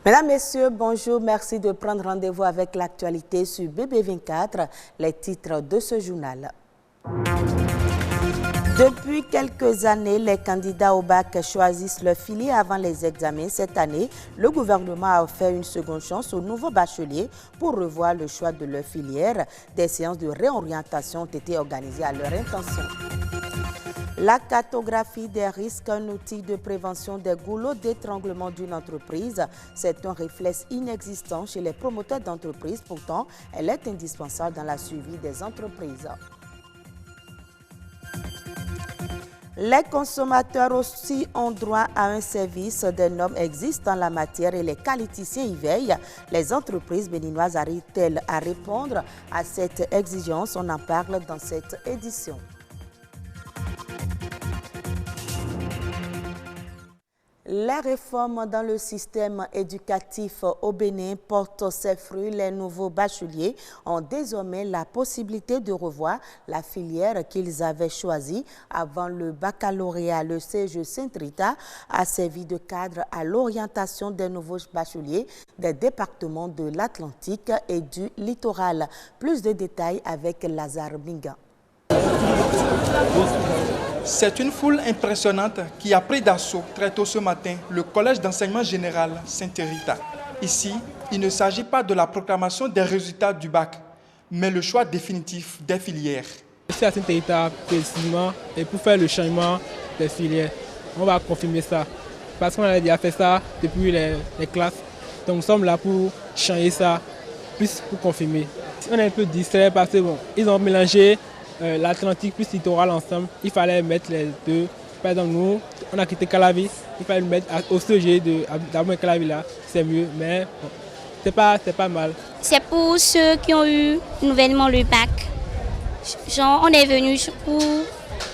Mesdames, Messieurs, bonjour. Merci de prendre rendez-vous avec l'actualité sur BB24, les titres de ce journal. Depuis quelques années, les candidats au bac choisissent leur filière avant les examens. Cette année, le gouvernement a offert une seconde chance aux nouveaux bacheliers pour revoir le choix de leur filière. Des séances de réorientation ont été organisées à leur intention. La cartographie des risques, un outil de prévention des goulots d'étranglement d'une entreprise. C'est un réflexe inexistant chez les promoteurs d'entreprises. Pourtant, elle est indispensable dans la suivi des entreprises. Les consommateurs aussi ont droit à un service. Des normes existent en la matière et les qualiticiens y veillent. Les entreprises béninoises arrivent-elles à répondre à cette exigence? On en parle dans cette édition. Les réformes dans le système éducatif au Bénin portent ses fruits. Les nouveaux bacheliers ont désormais la possibilité de revoir la filière qu'ils avaient choisie avant le baccalauréat. Le CEGE Saint-Rita a servi de cadre à l'orientation des nouveaux bacheliers des départements de l'Atlantique et du littoral. Plus de détails avec Lazare Binga. C'est une foule impressionnante qui a pris d'assaut très tôt ce matin le collège d'enseignement général Saint-Rita. Ici, il ne s'agit pas de la proclamation des résultats du bac, mais le choix définitif des filières. Ici à Saint-Rita, précisément, et pour faire le changement des filières, on va confirmer ça. Parce qu'on a déjà fait ça depuis les classes, donc nous sommes là pour changer ça, plus pour confirmer. On est un peu distrait parce que ils ont mélangé l'Atlantique plus littoral ensemble, il fallait mettre les deux. Par exemple, nous, on a quitté Calavi, il fallait le mettre au sujet d'abord Calavi là, c'est mieux, mais bon, c'est pas mal. C'est pour ceux qui ont eu nouvellement le bac. Genre, on est venu pour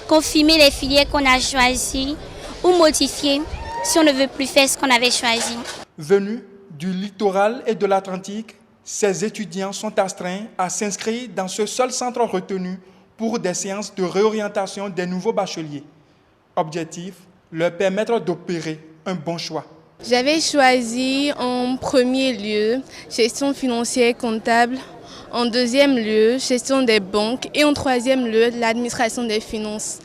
confirmer les filières qu'on a choisies ou modifier si on ne veut plus faire ce qu'on avait choisi. Venus du littoral et de l'Atlantique, ces étudiants sont astreints à s'inscrire dans ce seul centre retenu pour des séances de réorientation des nouveaux bacheliers. Objectif, leur permettre d'opérer un bon choix. J'avais choisi en premier lieu gestion financière comptable, en deuxième lieu gestion des banques et en troisième lieu l'administration des finances.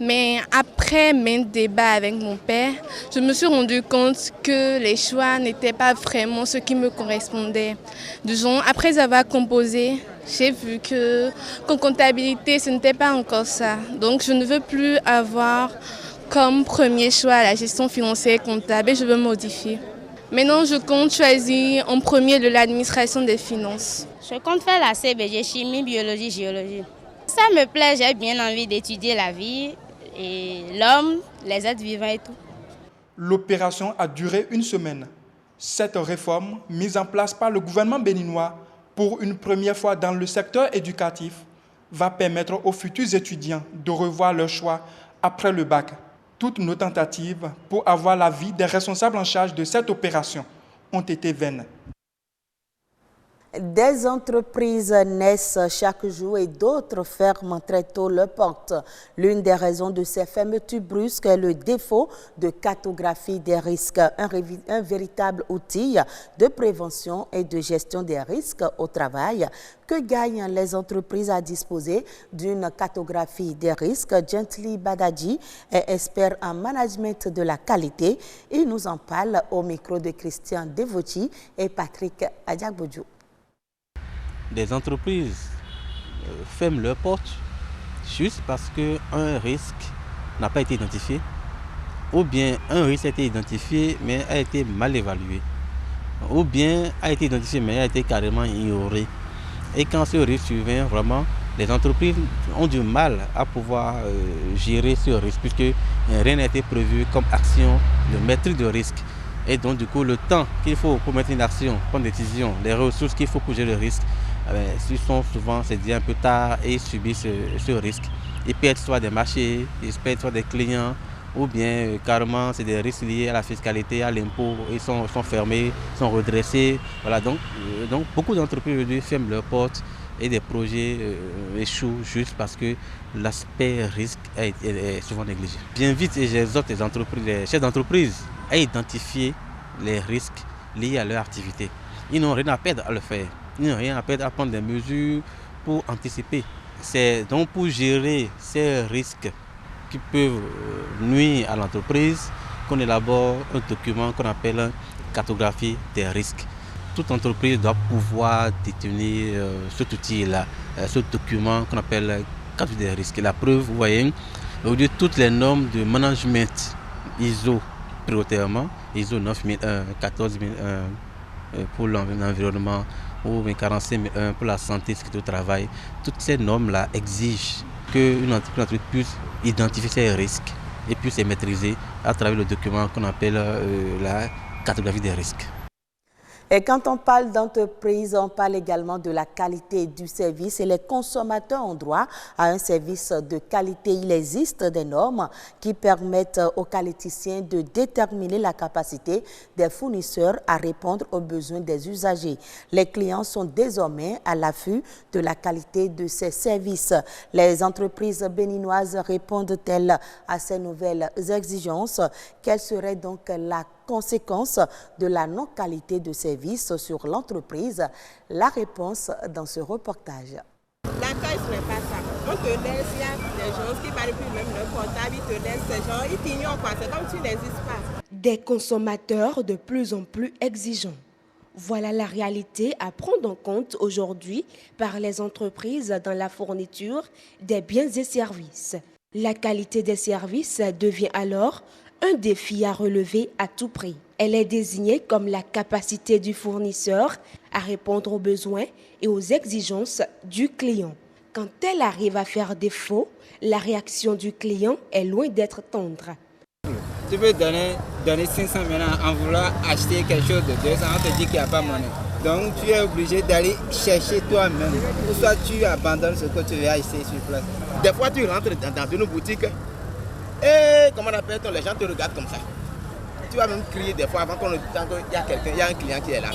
Mais après mes débats avec mon père, je me suis rendu compte que les choix n'étaient pas vraiment ce qui me correspondait. Disons, après avoir composé, j'ai vu qu'en comptabilité, ce n'était pas encore ça. Donc je ne veux plus avoir comme premier choix la gestion financière comptable et je veux modifier. Maintenant, je compte choisir en premier de l'administration des finances. Je compte faire la CBG, chimie, biologie, géologie. Ça me plaît, j'ai bien envie d'étudier la vie et l'homme, les êtres vivants et tout. L'opération a duré une semaine. Cette réforme, mise en place par le gouvernement béninois pour une première fois dans le secteur éducatif, va permettre aux futurs étudiants de revoir leur choix après le bac. Toutes nos tentatives pour avoir l'avis des responsables en charge de cette opération ont été vaines. Des entreprises naissent chaque jour et d'autres ferment très tôt leurs portes. L'une des raisons de ces fermetures brusques est le défaut de cartographie des risques, un véritable outil de prévention et de gestion des risques au travail. Que gagnent les entreprises à disposer d'une cartographie des risques? Gently Badadji est expert en management de la qualité. Il nous en parle au micro de Christian Devochi et Patrick Adjagbodjou. Des entreprises ferment leurs portes juste parce qu'un risque n'a pas été identifié ou bien un risque a été identifié mais a été mal évalué ou bien a été identifié mais a été carrément ignoré. Et quand ce risque survient, vraiment, les entreprises ont du mal à pouvoir gérer ce risque puisque rien n'a été prévu comme action de maîtrise de risque. Et donc du coup, le temps qu'il faut pour mettre une action, prendre une décision, les ressources qu'il faut pour gérer le risque, ils sont souvent, c'est dit un peu tard et ils subissent ce risque. Ils perdent soit des marchés, ils perdent soit des clients, ou bien carrément c'est des risques liés à la fiscalité, à l'impôt, ils sont fermés, sont redressés. Voilà, donc beaucoup d'entreprises aujourd'hui ferment leurs portes et des projets échouent juste parce que l'aspect risque est souvent négligé. J'invite et j'exhorte les entreprises, les chefs d'entreprise à identifier les risques liées à leur activité. Ils n'ont rien à perdre à le faire. Ils n'ont rien à perdre à prendre des mesures pour anticiper. C'est donc pour gérer ces risques qui peuvent nuire à l'entreprise qu'on élabore un document qu'on appelle cartographie des risques. Toute entreprise doit pouvoir détenir cet outil-là, ce document qu'on appelle cartographie des risques. La preuve, vous voyez, aujourd'hui toutes les normes de management ISO prioritairement, ISO 9001, 14001 pour l'environnement ou 45001 pour la santé, sécurité au travail, toutes ces normes-là exigent qu'une entreprise puisse identifier ses risques et puisse les maîtriser à travers le document qu'on appelle la cartographie des risques. Et quand on parle d'entreprise, on parle également de la qualité du service et les consommateurs ont droit à un service de qualité. Il existe des normes qui permettent aux qualiticiens de déterminer la capacité des fournisseurs à répondre aux besoins des usagers. Les clients sont désormais à l'affût de la qualité de ces services. Les entreprises béninoises répondent-elles à ces nouvelles exigences? Quelle serait donc la conséquence de la non-qualité de service sur l'entreprise? La réponse dans ce reportage. L'accueil, ce n'est pas ça. On te laisse, il y a des gens qui parlent plus même le portable, ils te laissent, ces gens, ils t'ignorent quoi, c'est comme tu n'existes pas. Des consommateurs de plus en plus exigeants. Voilà la réalité à prendre en compte aujourd'hui par les entreprises dans la fourniture des biens et services. La qualité des services devient alors un défi à relever à tout prix. Elle est désignée comme la capacité du fournisseur à répondre aux besoins et aux exigences du client. Quand elle arrive à faire défaut, la réaction du client est loin d'être tendre. Tu peux donner 500 maintenant en vouloir acheter quelque chose de 200, on te dit qu'il n'y a pas monnaie. Donc tu es obligé d'aller chercher toi-même. Ou soit tu abandonnes ce que tu veux acheter sur place. Des fois tu rentres dans une boutique et comment on appelle, les gens te regardent comme ça. Tu vas même crier des fois avant qu'il y a quelqu'un, il y a un client qui est là.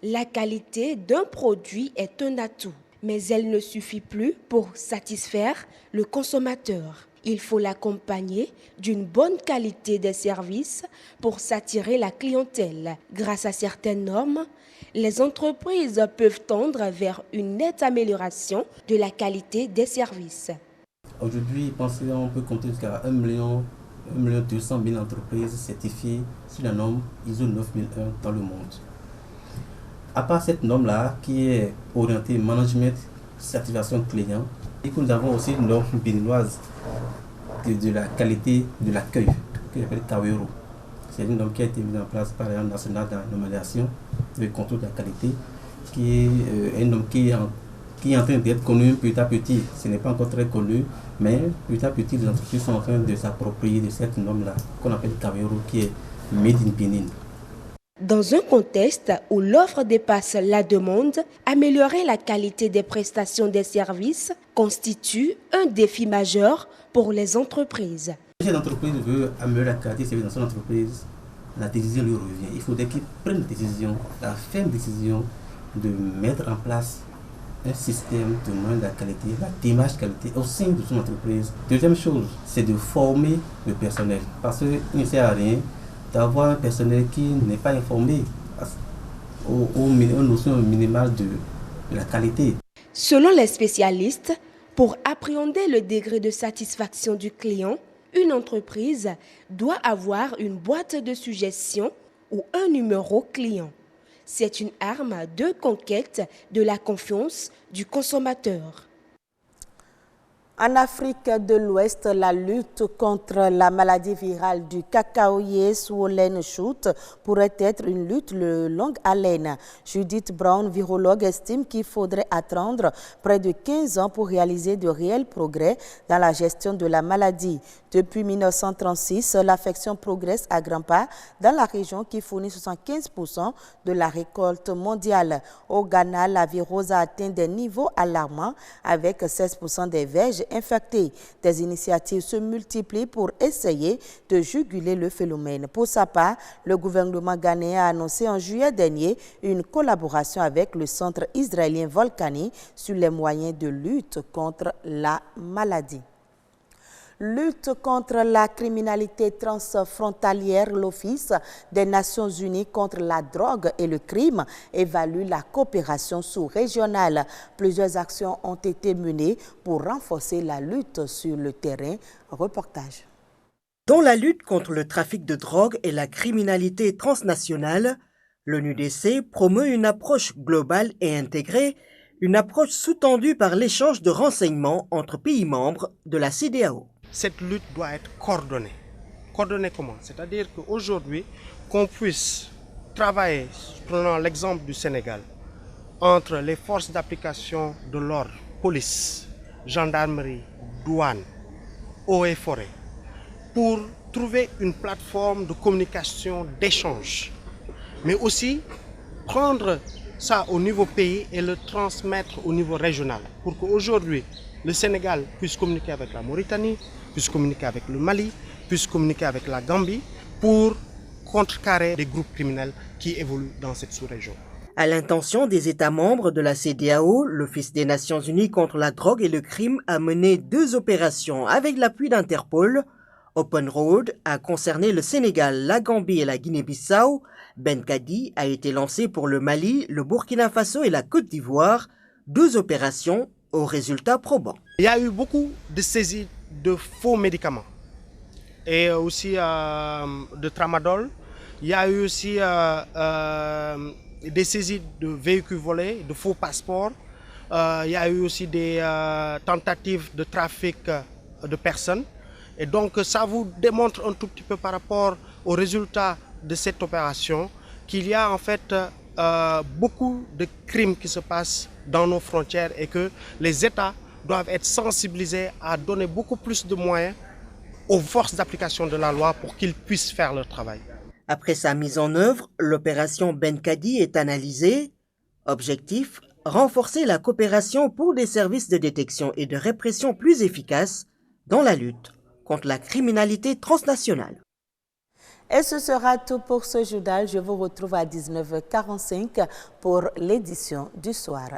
La qualité d'un produit est un atout, mais elle ne suffit plus pour satisfaire le consommateur. Il faut l'accompagner d'une bonne qualité des services pour s'attirer la clientèle. Grâce à certaines normes, les entreprises peuvent tendre vers une nette amélioration de la qualité des services. Aujourd'hui, on peut compter jusqu'à 1 200 000 entreprises certifiées sur la norme ISO 9001 dans le monde. À part cette norme-là, qui est orientée management, satisfaction client, et que nous avons aussi une norme béninoise de la qualité de l'accueil, que j'appelle Kawero. C'est une norme qui a été mise en place par l'Agence nationale de la normalisation et le contrôle de la qualité, qui est une norme qui est en train d'être connue petit à petit. Ce n'est pas encore très connu, mais petit à petit, les entreprises sont en train de s'approprier de cette norme-là, qu'on appelle Kawero, qui est Made in Benin. Dans un contexte où l'offre dépasse la demande, améliorer la qualité des prestations des services constitue un défi majeur pour les entreprises. Si l'entreprise veut améliorer la qualité des services dans son entreprise, la décision lui revient. Il faudrait qu'il prenne la décision, la ferme décision de mettre en place un système de moyenne de la qualité, la démarche qualité au sein de son entreprise. Deuxième chose, c'est de former le personnel. Parce qu'il ne sert à rien d'avoir un personnel qui n'est pas informé aux notions minimales de la qualité. Selon les spécialistes, pour appréhender le degré de satisfaction du client, une entreprise doit avoir une boîte de suggestions ou un numéro client. C'est une arme de conquête de la confiance du consommateur. En Afrique de l'Ouest, la lutte contre la maladie virale du cacaoyer swollen shoot pourrait être une lutte de longue haleine. Judith Brown, virologue, estime qu'il faudrait attendre près de 15 ans pour réaliser de réels progrès dans la gestion de la maladie. Depuis 1936, l'affection progresse à grands pas dans la région qui fournit 75% de la récolte mondiale. Au Ghana, la virose a atteint des niveaux alarmants avec 16% des verges infectées. Des initiatives se multiplient pour essayer de juguler le phénomène. Pour sa part, le gouvernement ghanéen a annoncé en juillet dernier une collaboration avec le centre israélien Volcani sur les moyens de lutte contre la maladie. Lutte contre la criminalité transfrontalière, l'Office des Nations Unies contre la drogue et le crime évalue la coopération sous-régionale. Plusieurs actions ont été menées pour renforcer la lutte sur le terrain. Reportage. Dans la lutte contre le trafic de drogue et la criminalité transnationale, l'ONUDC promeut une approche globale et intégrée, une approche sous-tendue par l'échange de renseignements entre pays membres de la CEDEAO. Cette lutte doit être coordonnée. Coordonnée comment? C'est-à-dire qu'aujourd'hui, qu'on puisse travailler, prenons l'exemple du Sénégal, entre les forces d'application de l'ordre, police, gendarmerie, douane, eaux et forêts, pour trouver une plateforme de communication, d'échange, mais aussi prendre ça au niveau pays et le transmettre au niveau régional pour qu'aujourd'hui le Sénégal puisse communiquer avec la Mauritanie, puisse communiquer avec le Mali, puisse communiquer avec la Gambie pour contrecarrer les groupes criminels qui évoluent dans cette sous-région. À l'intention des États membres de la CEDEAO, l'Office des Nations Unies contre la drogue et le crime a mené 2 opérations avec l'appui d'Interpol. Open Road a concerné le Sénégal, la Gambie et la Guinée-Bissau. Benkadi a été lancé pour le Mali, le Burkina Faso et la Côte d'Ivoire. 2 opérations aux résultats probants. Il y a eu beaucoup de saisies de faux médicaments et aussi de tramadol. Il y a eu aussi des saisies de véhicules volés, de faux passeports. Il y a eu aussi des tentatives de trafic de personnes. Et donc ça vous démontre un tout petit peu par rapport aux résultats de cette opération qu'il y a en fait beaucoup de crimes qui se passent dans nos frontières et que les États doivent être sensibilisés à donner beaucoup plus de moyens aux forces d'application de la loi pour qu'ils puissent faire leur travail. Après sa mise en œuvre, l'opération Benkadi est analysée. Objectif, renforcer la coopération pour des services de détection et de répression plus efficaces dans la lutte contre la criminalité transnationale. Et ce sera tout pour ce journal. Je vous retrouve à 19h45 pour l'édition du soir.